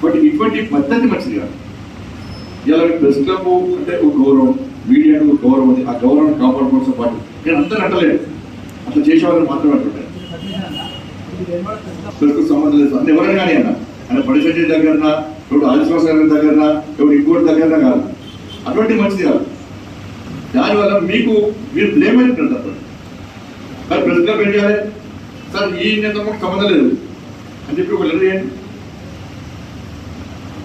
But ఇటువంటి పద్ధతి మంచిది కాదు. ఇలా ప్రెస్ క్లబ్ అంటే ఒక గౌరవం, మీడియాకు ఒక గౌరవం ఉంది. ఆ గౌరవం కాపాడుకోవాల్సిన పాటు నేను అందరూ అంటలేదు, అట్లా చేసేవాళ్ళని మాత్రమే అంటుంటాను. ప్రెస్కు సంబంధం లేదు అన్న ఎవరైనా కానీ ఆయన పరిశెట్టి దగ్గరన, ఎవరు ఆదిశ్వాస గారి దగ్గరన, ఎవరు ఇంకోటి దగ్గరన కాదు. అటువంటి మంచిది కాదు. దానివల్ల మీరు బ్లేమ్ అయినట్టు. సార్ ప్రెస్ క్లబ్ ఏం చేయాలి, సార్ ఈ నేతకు సంబంధం లేదు అని చెప్పి ఒక లెటర్ చేయండి.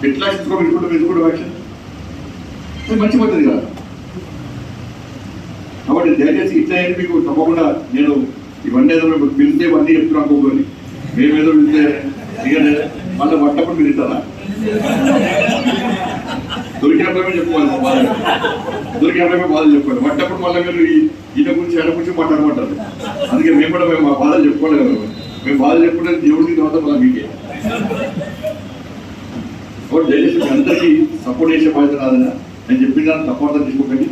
ఎట్లా తీసుకోవడం యాక్షన్ అది మంచి పద్ధతి కాదు. కాబట్టి దయచేసి ఇట్లా ఏంటి మీకు తప్పకుండా నేను ఇవన్నీ ఏదో పిలిస్తే ఇవన్నీ చెప్తున్నాను అనుకోని మేమేదో పిలిస్తే ఇక మళ్ళీ పట్టప్పుడు మీరు ఇస్తారా? దొరికినప్పుడే చెప్పుకోవాలి, బాధ దొరికినప్పుడే బాధలు చెప్పుకోవాలి. పట్టప్పుడు మళ్ళీ మీరు ఈయన గురించి ఆయన గురించి మాట్లాడమంటారు. అందుకే మేము కూడా మా బాధలు చెప్పుకోలేదు కదా. మేము బాధలు చెప్పుకుంటే దేవుడికి తర్వాత మళ్ళీ మీకే. కాబట్టి దయచేసి మీ అందరికీ సపోర్ట్ చేసే బాధ్యత నాదన్నా. నేను చెప్పిన తప్పకుండా తీసుకోకండి.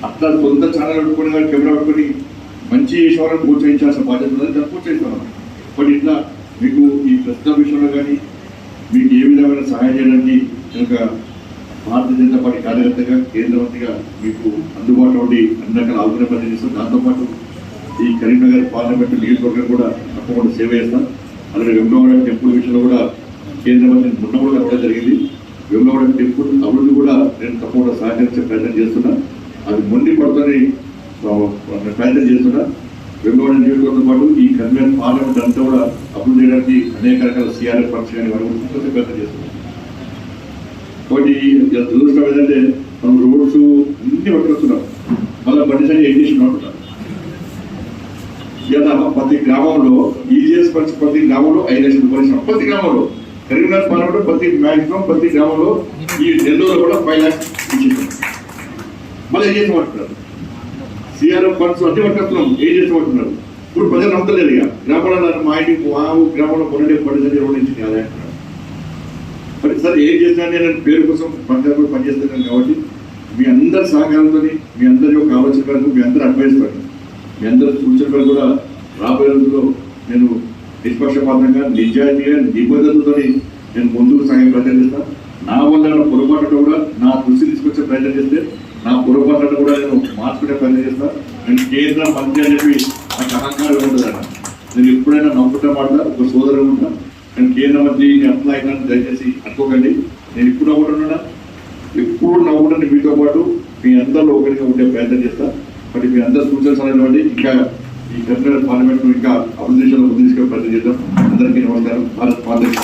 అట్లా సొంత ఛానల్ పెట్టుకుని కెమెరా పెట్టుకుని మంచి చేసేవాళ్ళని ప్రోత్సహించాల్సిన బాధ్యత ఉన్నది, దాన్ని ప్రోత్సహిస్తున్నాను. బట్ ఇట్లా మీకు ఈ ప్రశ్న విషయంలో కానీ మీకు ఏ విధమైన సహాయం చేయడానికి కనుక భారతీయ జనతా పార్టీ కార్యకర్తగా, కేంద్ర మంత్రిగా మీకు అందుబాటులో ఉండి అన్ని రకాల ఆలోచన పనిచేస్తాం. దాంతోపాటు ఈ కరీంనగర్ పార్లమెంటు నియోజకవర్గం కూడా తప్పకుండా సేవ చేస్తాం. అలాగే వెంకటవాడ టెంపుల్ విషయంలో కూడా కేంద్ర మంత్రి మొన్న కూడా కలవడం జరిగింది. వెంకటవాడ టెంపుల్ అభివృద్ధి కూడా నేను తప్పకుండా సహకరించే ప్రయత్నం చేస్తున్నా. అది మొండి పడుతుంది ప్రయత్నం చేస్తున్నా. వెంకటవాడ నియోజకవర్గంతో పాటు ఈ కరీంనగర్ పార్లమెంట్ అంతా కూడా అభివృద్ధి చేయడానికి అనేక రకాల సిఆర్ఎఫ్ ఫండ్స్ కానీ వారి గురించి ప్రయత్నం చేస్తున్నాం. కాబట్టి దురదృష్టం ఏంటంటే మనం రోడ్స్ అన్ని పట్టుకొస్తున్నాం, మళ్ళీ బండి సరి ఎడ్యుకేషన్ ఉంటున్నాం. ఇలా ప్రతి గ్రామంలో ఈజీఎస్ ఫండ్స్ ప్రతి గ్రామంలో 5 లక్షల రూపాయలు ప్రతి గ్రామంలో. కరీంనగర్ పార్లమెంట్ ప్రతి గ్రామంలో ఈ నెల్లూరులో కూడా 5 లక్షలు ఇచ్చింది. మళ్ళీ ఏం చేసేమంటున్నారు, సిఆర్ఎఫ్ ఫండ్స్ అన్ని పట్టుకొస్తున్నాం, ఏం చేసేమంటున్నారు. ఇప్పుడు ప్రజలు నమ్మలేదు. ఇక గ్రామంలో మా ఇంటికి గ్రామంలో మొన్నటి పడిసరి రోడ్ నుంచి కాదా మరి సార్ ఏం చేసినా నేను పేరు కోసం పంచాయతీ పనిచేస్తున్నాను. కాబట్టి మీ అందరి సహకారంతో, మీ అందరి యొక్క ఆలోచన మేరకు, మీ అందరి అడ్వైస్ మేరకు, మీ అందరి సూచనలు కూడా రాబోయే రోజుల్లో నేను నిష్పక్షపాతంగా, నిజాయితీగా, నిబద్ధతతో నేను ముందుకు సాగే ప్రయత్నం చేస్తాను. నా వల్ల పొరపాటు కూడా నా దృష్టి తీసుకొచ్చే ప్రయత్నం చేస్తే నా పొరపాటు కూడా నేను మార్చుకునే ప్రయత్నం చేస్తాను. నేను కేంద్ర మంత్రి అని చెప్పి నాకు అహంకారం ఉంటుందన్న. నేను ఎప్పుడైనా నవ్వుకుంటా మాట్లాడ ఒక సోదరు ఉంటాను. నేను కేంద్ర మంత్రి అట్లా అయినా దయచేసి అనుకోకండి. నేను ఇప్పుడు నవ్వుకుంటున్నా, ఎప్పుడు నవ్వుకుంటాను. మీతో పాటు మీ అందరిలో ఒకరిగా ఉండే ప్రయత్నం చేస్తాను. బట్ మీ అందరి సూచనలు అనేటువంటి ఇంకా ఈ కరీంనగర్ పార్లమెంట్ ఇంకా అభివృద్ధి ముందు తీసుకునే ప్రయత్నం చేద్దాం. అందరికీ నమస్కారం. భారత్ మాతకి.